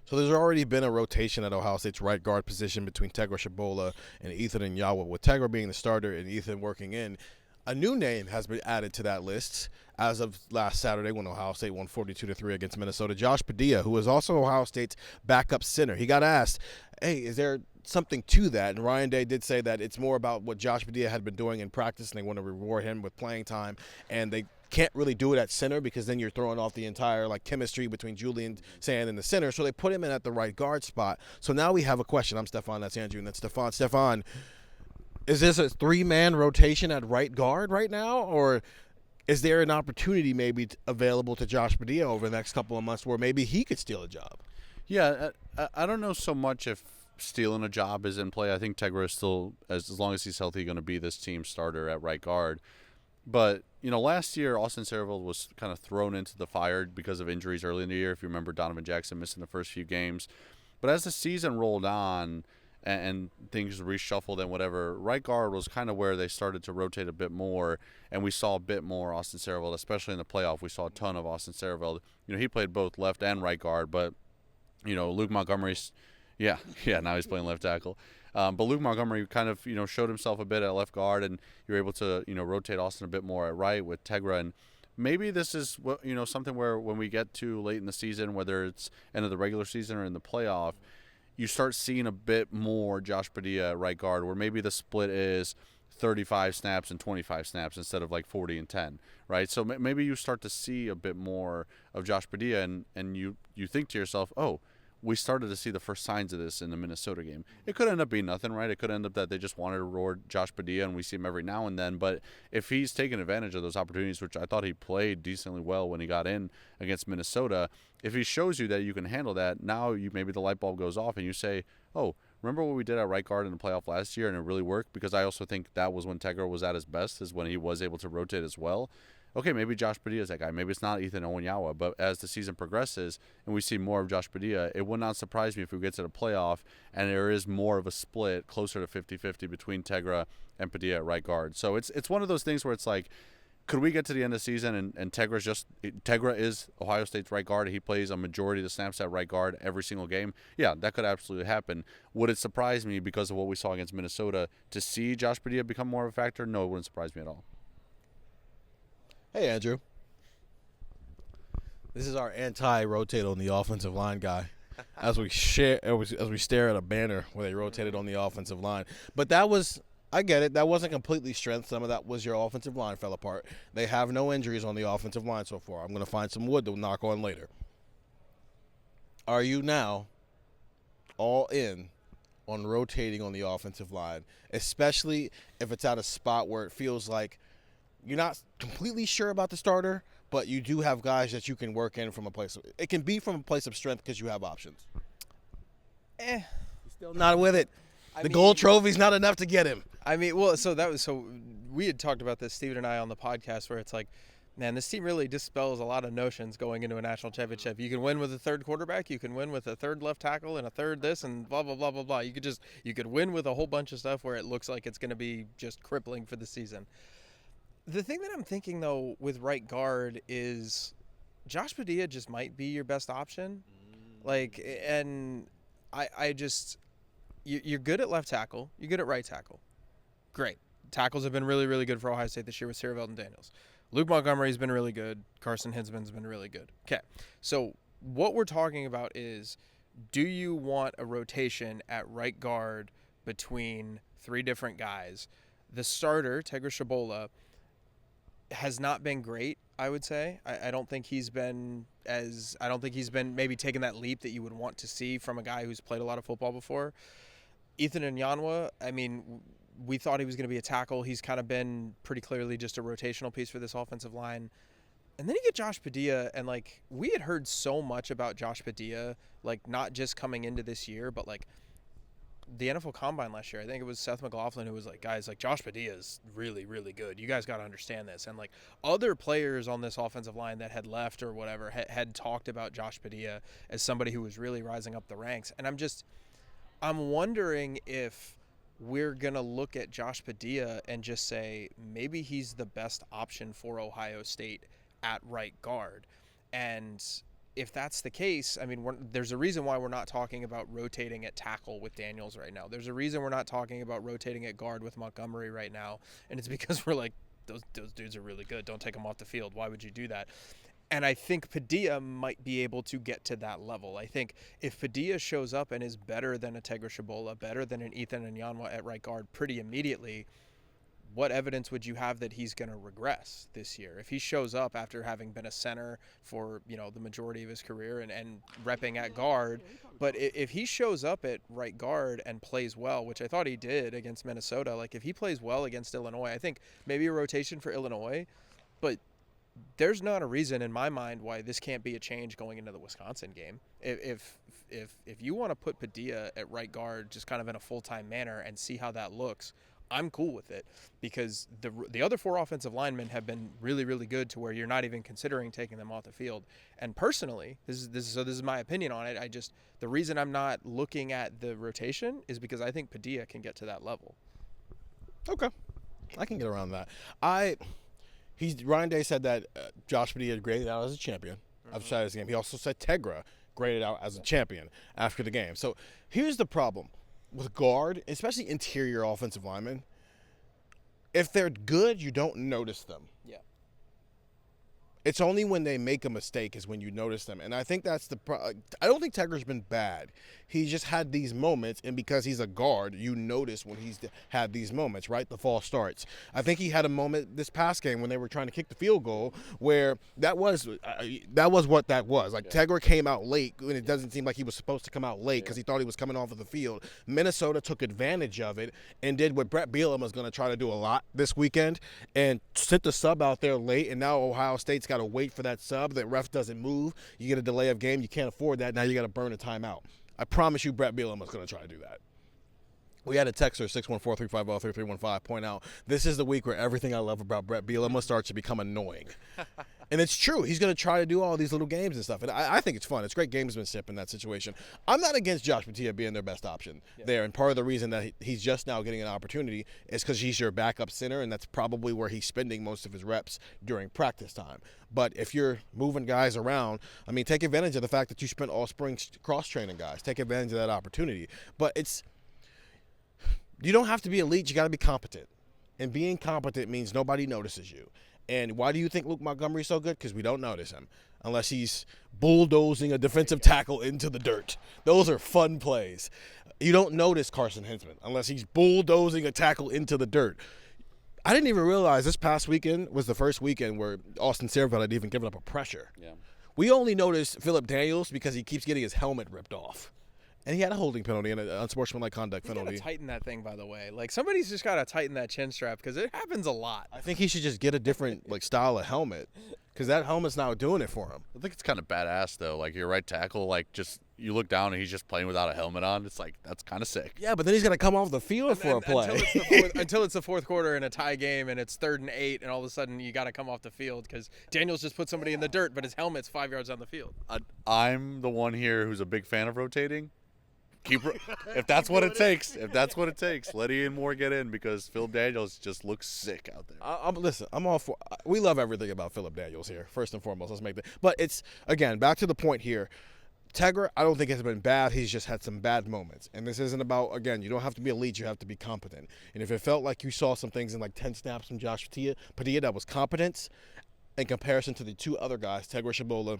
So there's already been a rotation at Ohio State's right guard position between Tegra Shabola and Ethan Nyawa, with Tegra being the starter and Ethan working in. A new name has been added to that list as of last Saturday when Ohio State won 42-3 against Minnesota. Josh Padilla, who is also Ohio State's backup center, he got asked, hey, is there something to that? And Ryan Day did say that it's more about what Josh Padilla had been doing in practice, and they want to reward him with playing time, and they can't really do it at center because then you're throwing off the entire chemistry between Julian Sand and the center. So they put him in at the right guard spot. So now we have a question. I'm Stefan, that's Andrew, and that's Stefan. Stefan, is this a three-man rotation at right guard right now, or is there an opportunity maybe available to Josh Padilla over the next couple of months where maybe he could steal a job? Yeah, I don't know so much if stealing a job is in play. I think Tegra is still, as long as he's healthy, going to be this team starter at right guard. But, last year, Austin Saraville was kind of thrown into the fire because of injuries early in the year. If you remember, Donovan Jackson missing the first few games. But as the season rolled on and things reshuffled and whatever, right guard was kind of where they started to rotate a bit more, and we saw a bit more Austin Saraville, especially in the playoff. We saw a ton of Austin Saraville. He played both left and right guard, but, Luke Montgomery's – yeah, now he's playing left tackle. But Luke Montgomery kind of, showed himself a bit at left guard, and you're able to, rotate Austin a bit more at right with Tegra. And maybe this is, something where when we get to late in the season, whether it's end of the regular season or in the playoff, you start seeing a bit more Josh Padilla at right guard, where maybe the split is 35 snaps and 25 snaps instead of 40 and 10, right? So maybe you start to see a bit more of Josh Padilla, and you think to yourself, oh, we started to see the first signs of this in the Minnesota game. It could end up being nothing, right? It could end up that they just wanted to reward Josh Padilla, and we see him every now and then. But if he's taking advantage of those opportunities, which I thought he played decently well when he got in against Minnesota, if he shows you that you can handle that, now maybe the light bulb goes off and you say, oh, remember what we did at right guard in the playoff last year, and it really worked? Because I also think that was when Tegra was at his best, is when he was able to rotate as well. Okay, maybe Josh Padilla is that guy. Maybe it's not Ethan Onyawa, but as the season progresses and we see more of Josh Padilla, it would not surprise me if we get to the playoff and there is more of a split, closer to 50-50 between Tegra and Padilla at right guard. So it's one of those things where it's could we get to the end of the season and Tegra is Ohio State's right guard? He plays a majority of the snaps at right guard every single game. Yeah, that could absolutely happen. Would it surprise me because of what we saw against Minnesota to see Josh Padilla become more of a factor? No, it wouldn't surprise me at all. Hey, Andrew. This is our anti-rotate on the offensive line guy. As we stare at a banner where they rotated on the offensive line. But that was, I get it, that wasn't completely strength. Some of that was your offensive line fell apart. They have no injuries on the offensive line so far. I'm going to find some wood to knock on later. Are you now all in on rotating on the offensive line, especially if it's at a spot where it feels like you're not completely sure about the starter, but you do have guys that you can work in from a place of, it can be from a place of strength because you have options? You're still not with it. Gold trophy's not enough to get him. So we had talked about this, Steven and I, on the podcast, where it's man, this team really dispels a lot of notions going into a national championship. You can win with a third quarterback, you can win with a third left tackle and a third this and blah, blah, blah, blah, blah. You could win with a whole bunch of stuff where it looks like it's going to be just crippling for the season. The thing that I'm thinking, though, with right guard is Josh Padilla just might be your best option. And you're good at left tackle. You're good at right tackle. Great. Tackles have been really, really good for Ohio State this year with Saraville and Daniels. Luke Montgomery's been really good. Carson Hinsman's been really good. Okay. So what we're talking about is, do you want a rotation at right guard between three different guys? The starter, Tegra Shabola, has not been great, I would say. I don't think he's been maybe taking that leap that you would want to see from a guy who's played a lot of football before. Ethan Nyanwa, we thought he was going to be a tackle. He's kind of been pretty clearly just a rotational piece for this offensive line. And then you get Josh Padilla, and we had heard so much about Josh Padilla, not just coming into this year, but the NFL Combine last year. I think it was Seth McLaughlin who was guys, Josh Padilla is really, really good. You guys got to understand this. And other players on this offensive line that had left or whatever had talked about Josh Padilla as somebody who was really rising up the ranks. And I'm wondering if we're going to look at Josh Padilla and just say maybe he's the best option for Ohio State at right guard. And if that's the case, I mean, there's a reason why we're not talking about rotating at tackle with Daniels right now. There's a reason we're not talking about rotating at guard with Montgomery right now, and it's because we're like, those dudes are really good. Don't take them off the field. Why would you do that? And I think Padilla might be able to get to that level. I think if Padilla shows up and is better than a Tegra Shabola, better than an Ethan Nyanwa at right guard pretty immediately, what evidence would you have that he's going to regress this year? If he shows up after having been a center for, the majority of his career and repping at guard, but if he shows up at right guard and plays well, which I thought he did against Minnesota, like if he plays well against Illinois, I think maybe a rotation for Illinois, but there's not a reason in my mind why this can't be a change going into the Wisconsin game. If you want to put Padilla at right guard just kind of in a full-time manner and see how that looks, I'm cool with it, because the other 4 offensive linemen have been really, really good to where you're not even considering taking them off the field. And personally, this is my opinion on it. The reason I'm not looking at the rotation is because I think Padilla can get to that level. Okay, I can get around that. Ryan Day said that Josh Padilla graded out as a champion of Saturday's game. He also said Tegra graded out as a champion after the game. So here's the problem with guard, especially interior offensive linemen. If they're good, you don't notice them. Yeah. It's only when they make a mistake is when you notice them. And I think that's the I don't think Tegra's been bad. He just had these moments, and because he's a guard, you notice when he's had these moments, right? The false starts. I think he had a moment this past game when they were trying to kick the field goal where that was what that was. Like, Tegra came out late when it doesn't seem like he was supposed to come out late because he thought he was coming off of the field. Minnesota took advantage of it and did what Brett Bielema was going to try to do a lot this weekend and sent the sub out there late, and now Ohio State's got to wait for that sub. That ref doesn't move. You get a delay of game. You can't afford that. Now you got to burn a timeout. I promise you Brett Bielema is going to try to do that. We had a texter, 614-350-3315, point out, this is the week where everything I love about Brett Bielema starts to become annoying. And it's true. He's going to try to do all these little games and stuff. And I think it's fun. It's great gamesmanship in that situation. I'm not against Josh Padilla being their best option there. And part of the reason that he's just now getting an opportunity is because he's your backup center, and that's probably where he's spending most of his reps during practice time. But if you're moving guys around, I mean, take advantage of the fact that you spent all spring cross-training guys. Take advantage of that opportunity. But you don't have to be elite. You got to be competent. And being competent means nobody notices you. And why do you think Luke Montgomery's so good? Because we don't notice him unless he's bulldozing a defensive tackle into the dirt. Those are fun plays. You don't notice Carson Hinsman unless he's bulldozing a tackle into the dirt. I didn't even realize this past weekend was the first weekend where Austin Searveld had even given up a pressure. Yeah. We only noticed Philip Daniels because he keeps getting his helmet ripped off. And he had a holding penalty and an unsportsmanlike conduct penalty. He's got to tighten that thing, by the way. Like, somebody's just got to tighten that chin strap because it happens a lot. I think he should just get a different style of helmet because that helmet's not doing it for him. I think it's kind of badass, though. Like, your right tackle, just you look down and he's just playing without a helmet on. It's like, that's kind of sick. Yeah, but then he's going to come off the field for a play. Until it's the fourth quarter in a tie game and it's 3rd and 8, and all of a sudden you got to come off the field because Daniels just put somebody in the dirt, but his helmet's 5 yards on the field. I'm the one here who's a big fan of rotating. If that's what it takes, let Ian Moore get in because Philip Daniels just looks sick out there. Listen, I'm all for. We love everything about Philip Daniels here. First and foremost, let's make that. But it's again back to the point here. Tegra, I don't think has been bad. He's just had some bad moments, and this isn't about you don't have to be elite. You have to be competent. And if it felt like you saw some things in 10 snaps from Josh Padilla that was competence, in comparison to the 2 other guys, Tegra Shabola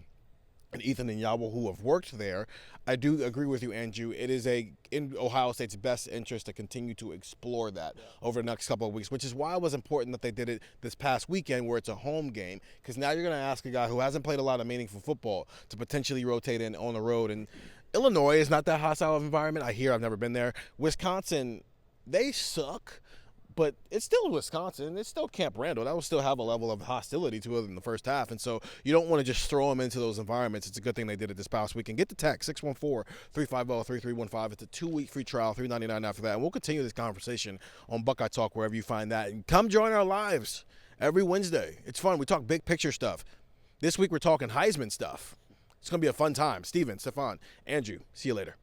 and Ethan Nyanwa, who have worked there, I do agree with you, Andrew. It is in Ohio State's best interest to continue to explore that over the next couple of weeks, which is why it was important that they did it this past weekend where it's a home game, because now you're going to ask a guy who hasn't played a lot of meaningful football to potentially rotate in on the road. And Illinois is not that hostile of environment. I've never been there. Wisconsin, they suck. But it's still Wisconsin. It's still Camp Randall. That will still have a level of hostility to it in the first half. And so you don't want to just throw them into those environments. It's a good thing they did it this past week. And get the text, 614-350-3315. It's a 2-week free trial, $3.99 after that. And we'll continue this conversation on Buckeye Talk wherever you find that. And come join our lives every Wednesday. It's fun. We talk big picture stuff. This week we're talking Heisman stuff. It's going to be a fun time. Steven, Stefan, Andrew, see you later.